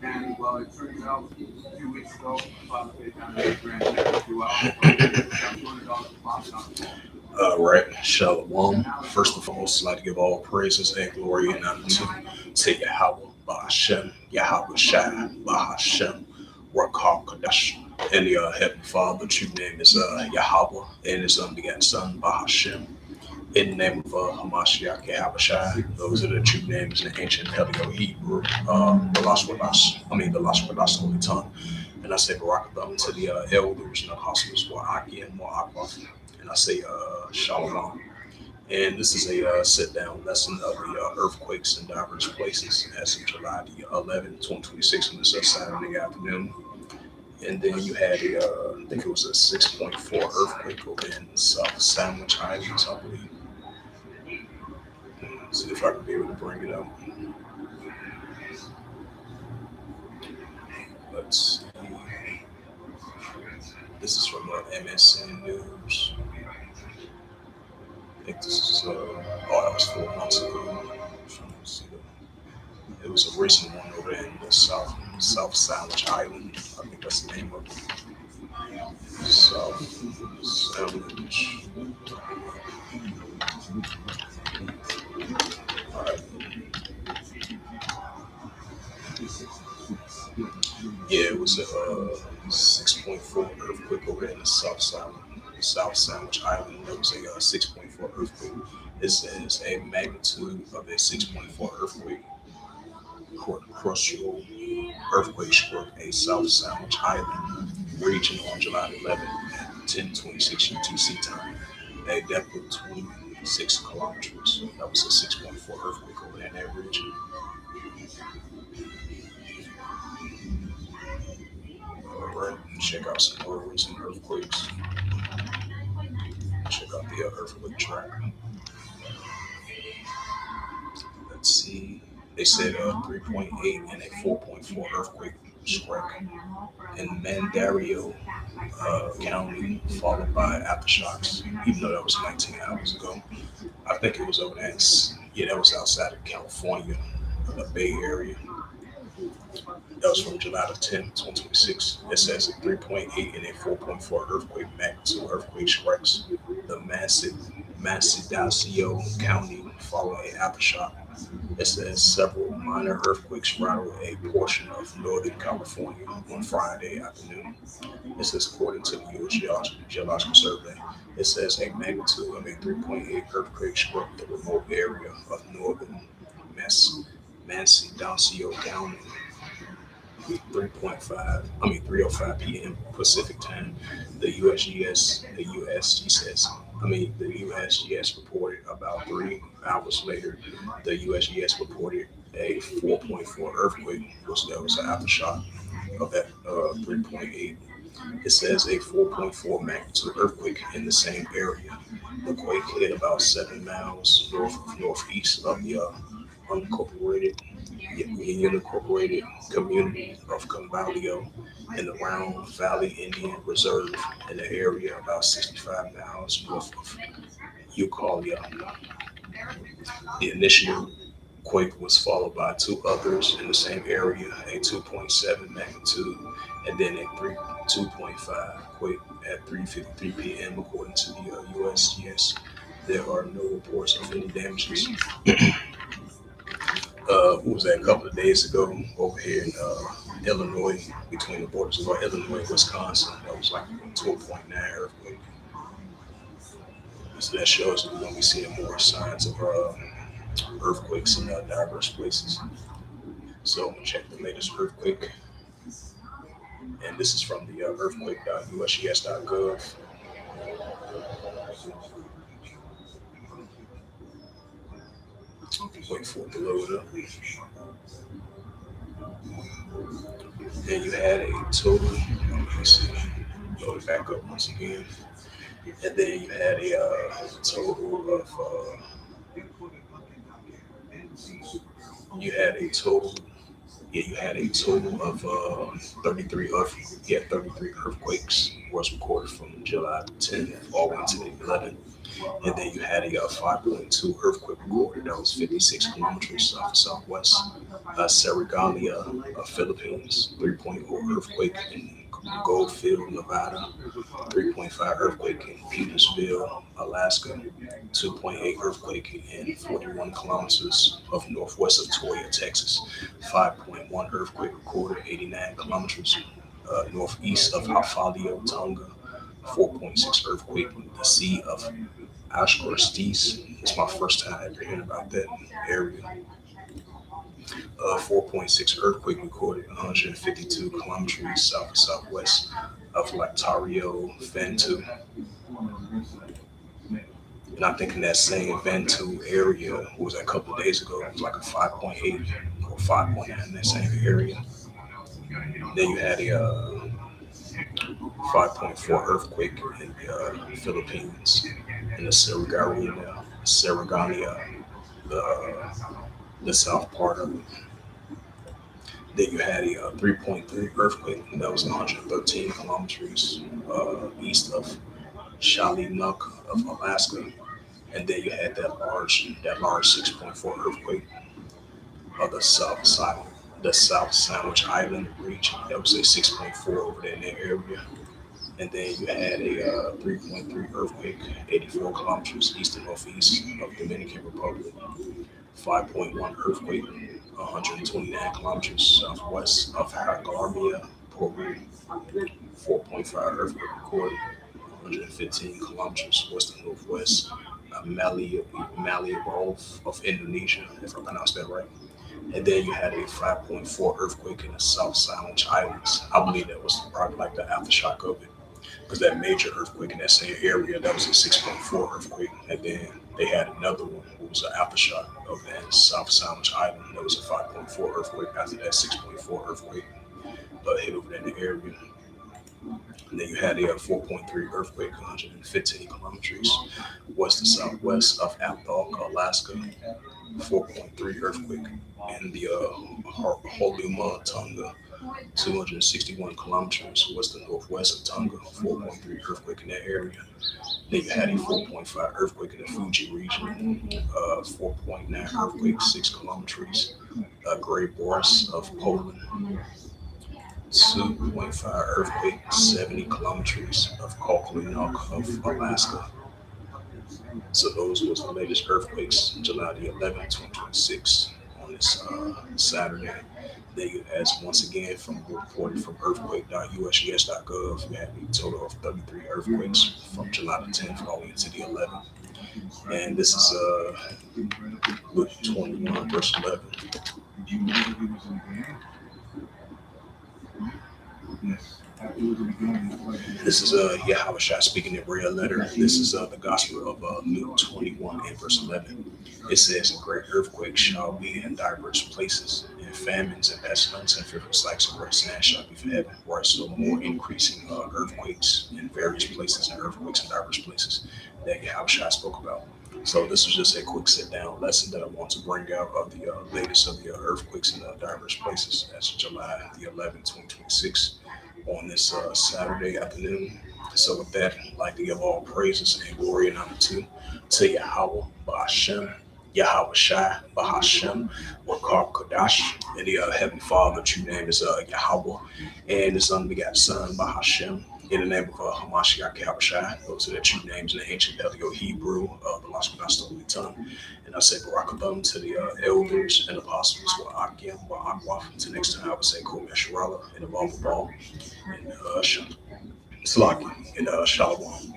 And well, it turns out 2 weeks ago, my father paid down his grand check for 2 hours, got $200 deposit on the phone. Right, Shalom. First and foremost, I'd like to give all praises and glory and honor to Yahweh, Bahashem, Yahweh Shai, Bahashem, Rakal Kadash. And the Heavenly Father, the true name is Yahweh, and his unbegotten Son, Bahashem. In the name of Hamashiach Yahweh Shai, those are the true names in the ancient Paleo Hebrew, the Lashon Kodash Holy Tongue. And I say Barakatham to the elders and apostles, Wa'aki and Wa'akwa. And I say Shalom. And this is a sit-down lesson of the earthquakes in diverse places as of July the 11th, 2026 on this Saturday afternoon. And then you had I think it was a 6.4 earthquake over in South Sandwich Islands, I believe. See if I can be able to bring it up. Let's see. This is from MSN News. I think this is, that was 4 months ago. It was a recent one over in the South Sandwich Island. I think that's the name of it. South Sandwich. All right. Yeah, it was a 6.4 earthquake over in the South Sandwich Island. There was a 6.4 earthquake. It says a magnitude of a 6.4 earthquake. Crucial earthquake struck a South Sandwich Island region on July 11th at 10:26 UTC time, a depth of 26 kilometers. That was a 6.4 earthquake over in that region. All right, check out some more recent earthquakes. Check out the earthquake tracker. Let's see. They said 3.8 and a 4.4 earthquake struck in Mandario County, followed by aftershocks. Even though that was 19 hours ago, I think it was over there. Yeah, that was outside of California, the Bay Area. That was from July the 10th, 2026. It says a 3.8 and a 4.4 earthquake magnitude earthquake strikes the Macedacio County following an aftershock. It says several minor earthquakes rattled a portion of Northern California on Friday afternoon. It says according to the U.S. Geological Survey. It says a magnitude of a 3.8 earthquake struck the remote area of northern Macedacio County. 3:05 p.m. Pacific time. The USGS reported about 3 hours later. The USGS reported a 4.4 earthquake, which that was an aftershock of that 3.8. It says a 4.4 magnitude earthquake in the same area. The quake hit about 7 miles northeast of the unincorporated unincorporated community of Cambalio in the Round Valley Indian Reserve in the area about 65 miles north of Eucallia. The initial quake was followed by 2 others in the same area, a 2.7 magnitude, and then a 2.5 quake at 3:53 p.m. according to the USGS. There are no reports of any damages. What was that, a couple of days ago over here in Illinois, between the borders of Illinois and Wisconsin? That was like a 2.9 earthquake. So that shows that we're going to be seeing more signs of earthquakes in diverse places. So I'm going to check the latest earthquake. And this is from the earthquake.usgs.gov. Wait for it to load up. And you had a total, let me see, load it back up once again. And then you had a total of, you had a total Yeah, you had a total of 33 33 earthquakes was recorded from July 10th all the way to the 11th. And then you had a 5.2 earthquake recorded that was 56 kilometers south of southwest. Sarigalia, Philippines, 3.0 earthquake in Goldfield, Nevada, 3.5 earthquake in Petersville, Alaska, 2.8 earthquake in 41 kilometers of northwest of Toyah, Texas, 5.1 earthquake recorded 89 kilometers northeast of Hafalio, Tonga, 4.6 earthquake in the Sea of Ashkorstis. It's my first time ever hearing about that area. 4.6 earthquake recorded 152 kilometers south of southwest of Lactario, Ventu. And I think in that same Ventu area, was a couple of days ago, it was like a 5.8 or 5.9 in that same area. Then you had a 5.4 earthquake in the Philippines, in the Sarigania, the, the south part of it. Then you had a 3.3 earthquake that was 113 kilometers east of Shalinuk of Alaska. And then you had that large 6.4 earthquake of the South Sandwich Island region. That was a 6.4 over there in that area. And then you had a 3.3 earthquake, 84 kilometers east and northeast of Dominican Republic. 5.1 earthquake, 129 kilometers southwest of Hargarmia, Peru. 4.5 earthquake recorded, 115 kilometers west and northwest of Malioboro of Indonesia, if I pronounced that right. And then you had a 5.4 earthquake in the South Sandwich Islands. I believe that was probably like the aftershock of it, because that major earthquake in that same area, that was a 6.4 earthquake. And then they had another one, who was an aftershock of that South Sandwich Island. That was a 5.4 earthquake after that 6.4 earthquake hit over there in the area. And then you had a 4.3 earthquake, 115 kilometers west to southwest of Apthorp, Alaska. 4.3 earthquake in the Holuma, Tonga. 261 kilometers west and northwest of Tonga. 4.3 earthquake in that area. Then you had a 4.5 earthquake in the Fuji region. 4.9 earthquake, 6 kilometers. Great Boris of Poland. 2.5 earthquake, 70 kilometers of Okolinok of Alaska. So those was the latest earthquakes, July the 11th, 2026, on this Saturday. They, as once again from reported from earthquake.usgs.gov, we had a total of 33 earthquakes from July the 10th all the way to the 11th. And this is Luke 21, verse 11. This is Yahweh Shai speaking in red letter. This is the gospel of Luke 21 and verse 11. It says, "A great earthquake shall be in diverse places, and famines and pestilence and fearful sights of great sand shall be from heaven." Right, so more increasing earthquakes in various places and earthquakes in diverse places that Yahweh Shai spoke about. So this was just a quick sit-down lesson that I want to bring out of the latest of the earthquakes in diverse places. That's July the 11th, 2026. On this Saturday afternoon. So with that, I'd like to give all praises and glory and honor to Yahweh Ba'ashem, Yahweh Shai Ba'ashem, Wakar Kodash, and the Heavenly Father. True name is Yahweh, and His unbegotten Son Ba'ashem. In the name of Hamashiach Yahweh Shai, those are the true names in the ancient Paleo-Hebrew, the lost but not stolen tongue. And I say Barakabam to the elders and apostles, Wa'akim, Wa'akwaf. Until next time, I would say Kum Yasharala and Abba Ball and Slaki and Shalom.